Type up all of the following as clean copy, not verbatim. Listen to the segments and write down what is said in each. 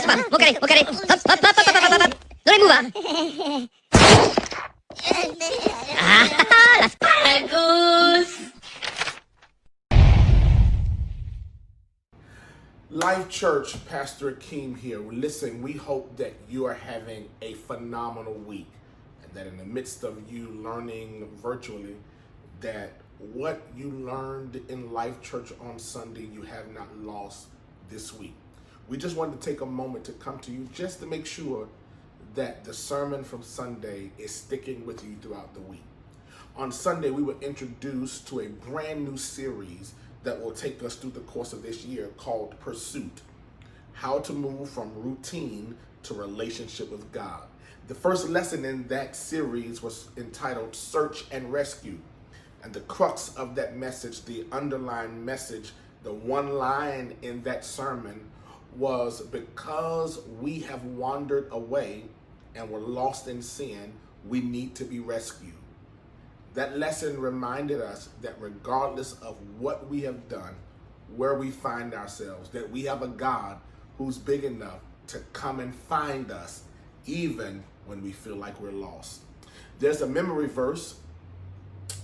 come on. Look at it. Up, up, up, up, up, up, up, up. Don't move on. Ah, that's goose. Life Church, Pastor Akeem here. Listen, we hope that you are having a phenomenal week and that in the midst of you learning virtually, that what you learned in Life Church on Sunday, you have not lost this week. We just wanted to take a moment to come to you just to make sure that the sermon from Sunday is sticking with you throughout the week. On Sunday, we were introduced to a brand new series that will take us through the course of this year called Pursuit. How to move from routine to relationship with God. The first lesson in that series was entitled Search and Rescue. And the crux of that message, the underlying message, the one line in that sermon was, because we have wandered away and were lost in sin, we need to be rescued. That lesson reminded us that regardless of what we have done, where we find ourselves, that we have a God who's big enough to come and find us, even when we feel like we're lost. There's a memory verse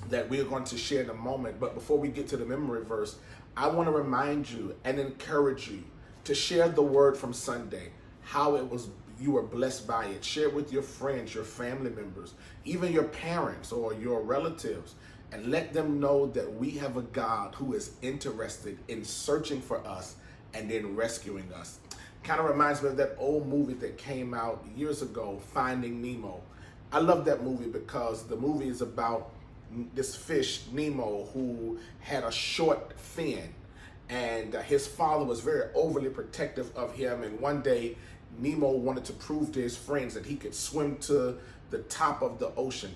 that we are going to share in a moment, but before we get to the memory verse, I want to remind you and encourage you to share the word from Sunday, how it was you were blessed by it. Share it with your friends, your family members, even your parents or your relatives, and let them know that we have a God who is interested in searching for us and in rescuing us. Kind of reminds me of that old movie that came out years ago, Finding Nemo. I love that movie because the movie is about this fish, Nemo, who had a short fin, and his father was very overly protective of him, and one day Nemo wanted to prove to his friends that he could swim to the top of the ocean.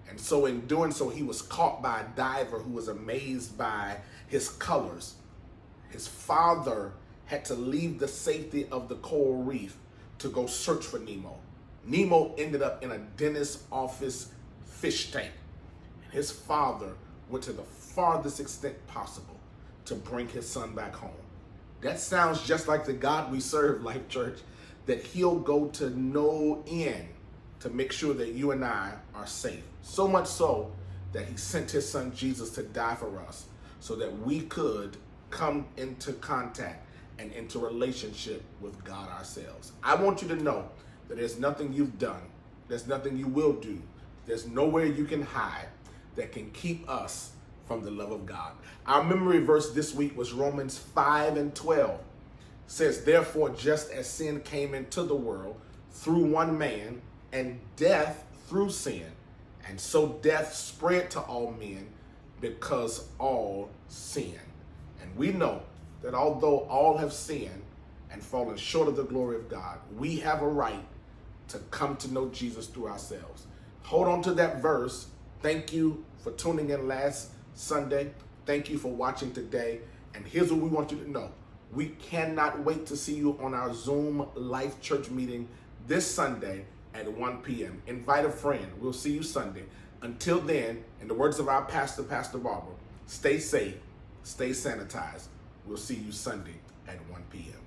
And so in doing so, he was caught by a diver who was amazed by his colors. His father had to leave the safety of the coral reef to go search for Nemo. Nemo ended up in a dentist's office fish tank. And his father went to the farthest extent possible to bring his son back home. That sounds just like the God we serve, Life Church, that he'll go to no end to make sure that you and I are safe. So much so that he sent his son Jesus to die for us so that we could come into contact and into relationship with God ourselves. I want you to know that there's nothing you've done, there's nothing you will do, there's nowhere you can hide that can keep us from the love of God. Our memory verse this week was Romans 5:12. Says, therefore, just as sin came into the world through one man, and death through sin, and so death spread to all men because all sin. And we know that although all have sinned and fallen short of the glory of God, we have a right to come to know Jesus through ourselves. Hold on to that verse. Thank you for tuning in last Sunday. Thank you for watching today. And here's what we want you to know. We cannot wait to see you on our Zoom Life Church meeting this Sunday at 1 p.m. Invite a friend. We'll see you Sunday. Until then, in the words of our pastor, Pastor Barbara, stay safe, stay sanitized. We'll see you Sunday at 1 p.m.